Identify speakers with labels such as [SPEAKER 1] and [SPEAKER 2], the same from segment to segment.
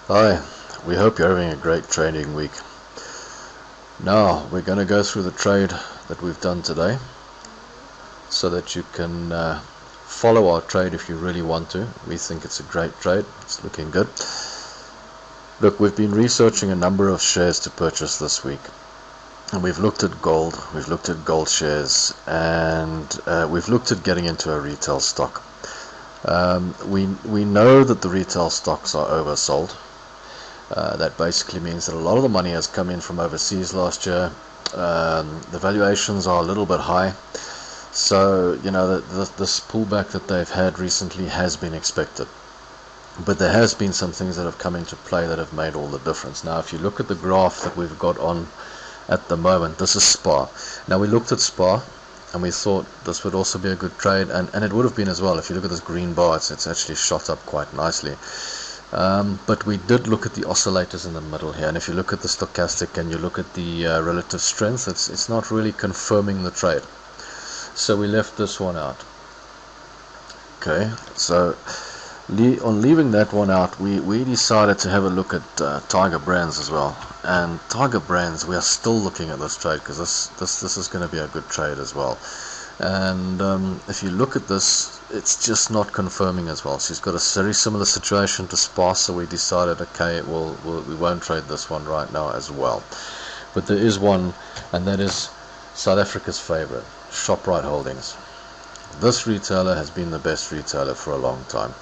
[SPEAKER 1] Hi, we hope you're having a great trading week. Now, we're going to go through the trade that we've done today so that you can follow our trade if you really want to. We think it's a great trade. It's looking good. Look, we've been researching a number of shares to purchase this week. And we've looked at gold, we've looked at gold shares, and we've looked at getting into a retail stock. We know that the retail stocks are oversold. That basically means that a lot of the money has come in from overseas last year. The valuations are a little bit high, so this pullback that they've had recently has been expected. But there has been some things that have come into play that have made all the difference. Now, if you look at the graph that we've got on at the moment, this is SPAR. Now, we looked at SPAR and we thought this would also be a good trade, and it would have been as well. If you look at this green bar, it's actually shot up quite nicely. But we did look at the oscillators in the middle here, and if you look at the stochastic and you look at the relative strength, it's not really confirming the trade. So we left this one out. Okay, so on leaving that one out, we decided to have a look at Tiger Brands as well. And Tiger Brands, we are still looking at this trade because this is going to be a good trade as well. And if you look at this, it's just not confirming as well. She's got a very similar situation to SPAR, so we decided, okay, we won't trade this one right now as well. But there is one, and that is South Africa's favorite, Shoprite Holdings. This retailer has been the best retailer for a long time.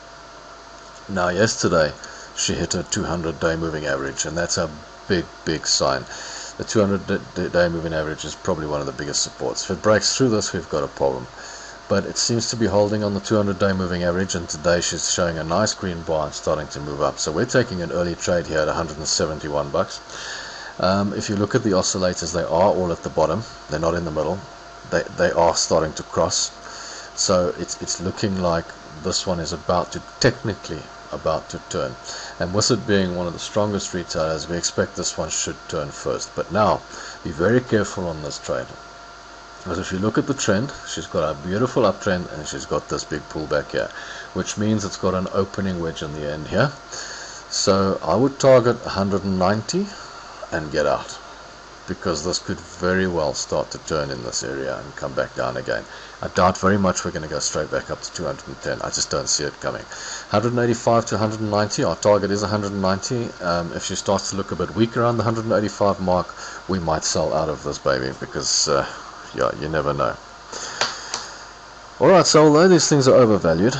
[SPEAKER 1] Now, yesterday she hit a 200-day moving average, and that's a big sign. The 200-day moving average is probably one of the biggest supports. If it breaks through this, we've got a problem. But it seems to be holding on the 200-day moving average, and today she's showing a nice green bar and starting to move up. So we're taking an early trade here at 171 bucks. If you look at the oscillators, they are all at the bottom. They're not in the middle. They are starting to cross. So it's looking like this one is technically about to turn, and with it being one of the strongest retailers, we expect this one should turn first. But now, be very careful on this trade, because if you look at the trend, she's got a beautiful uptrend and she's got this big pullback here, which means it's got an opening wedge in the end here. So I would target 190 and get out, because this could very well start to turn in this area and come back down again. I doubt very much we're going to go straight back up to 210. I just don't see it coming. 185 to 190, our target is 190. If she starts to look a bit weak around the 185 mark, we might sell out of this baby, because yeah, you never know. Alright, so although these things are overvalued,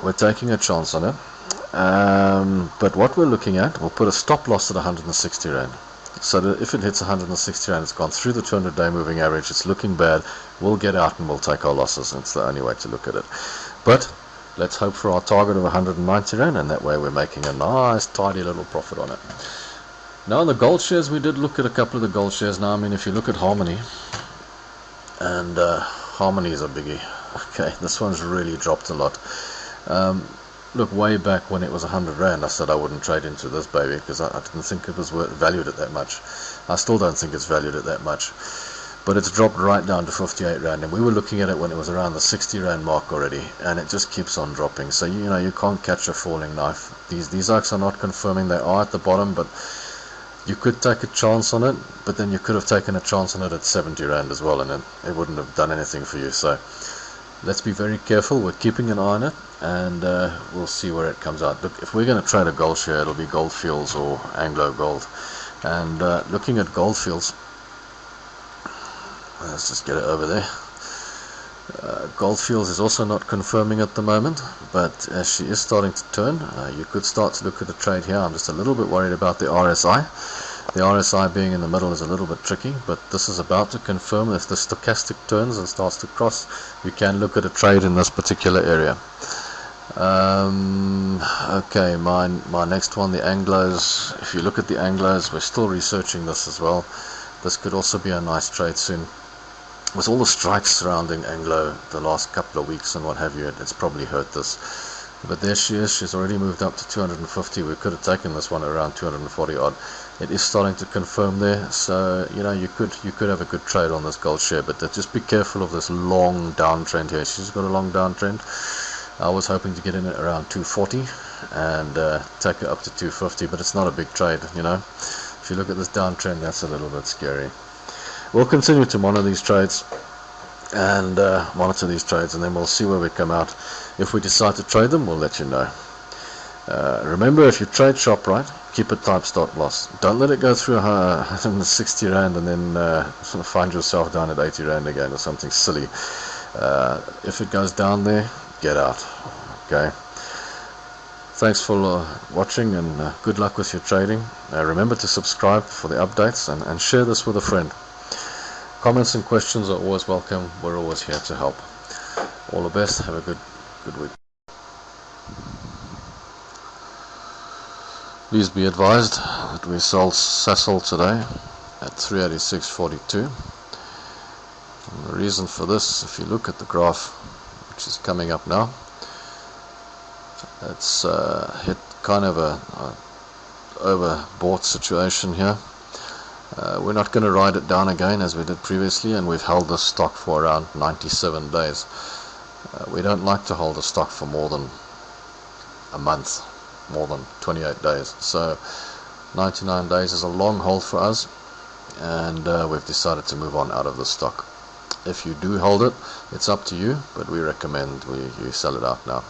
[SPEAKER 1] we're taking a chance on it. But what we're looking at, we'll put a stop loss at 160 Rand. So that if it hits 160 Rand, it's gone through the 200-day moving average, it's looking bad, we'll get out and we'll take our losses. It's the only way to look at it. But let's hope for our target of 190 Rand, and that way we're making a nice tidy little profit on it. Now on the gold shares, we did look at a couple of the gold shares. Now, I mean, if you look at Harmony, and Harmony is a biggie. Okay, this one's really dropped a lot. Look, way back when it was 100 Rand, I said I wouldn't trade into this baby because I didn't think it was valued at that much. I still don't think it's valued at that much. But it's dropped right down to 58 Rand, and we were looking at it when it was around the 60 Rand mark already, and it just keeps on dropping. So you can't catch a falling knife. These oaks are not confirming. They are at the bottom, but you could take a chance on it, but then you could have taken a chance on it at 70 Rand as well, and it wouldn't have done anything for you. So let's be very careful. We're keeping an eye on it, and we'll see where it comes out. Look, if we're going to trade a gold share, it'll be Gold Fields or Anglo Gold. And looking at Gold Fields, let's just get it over there. Gold Fields is also not confirming at the moment, but as she is starting to turn, you could start to look at the trade here. I'm just a little bit worried about the RSI. The RSI being in the middle is a little bit tricky, but this is about to confirm. If the stochastic turns and starts to cross, you can look at a trade in this particular area. Okay, my next one, the Anglos. If you look at the Anglos, we're still researching this as well. This could also be a nice trade soon. With all the strikes surrounding Anglo the last couple of weeks and what have you, it's probably hurt this. But there she is. She's already moved up to 250. We could have taken this one around 240 odd. It is starting to confirm there, so you could have a good trade on this gold share, but just be careful of this long downtrend here. She's got a long downtrend. I was hoping to get in at around 240, and take it up to 250, but it's not a big trade, you know. If you look at this downtrend, that's a little bit scary. We'll continue to monitor these trades, and then we'll see where we come out. If we decide to trade them, we'll let you know. Remember, if you trade Shoprite, keep a type stop loss. Don't let it go through 60 Rand and then find yourself down at 80 Rand again or something silly. If it goes down there, get out. Okay. Thanks for watching, and good luck with your trading. Remember to subscribe for the updates, and share this with a friend. Comments and questions are always welcome. We're always here to help. All the best. Have a good week. Please be advised that we sold Sassel today at 386.42. The reason for this, if you look at the graph, which is coming up now, it's hit kind of a overbought situation here. We're not going to ride it down again as we did previously, and we've held this stock for around 97 days. We don't like to hold a stock for more than a month, more than 28 days. So 99 days is a long hold for us, and we've decided to move on out of the stock. If you do hold it, it's up to you, but we recommend you sell it out now.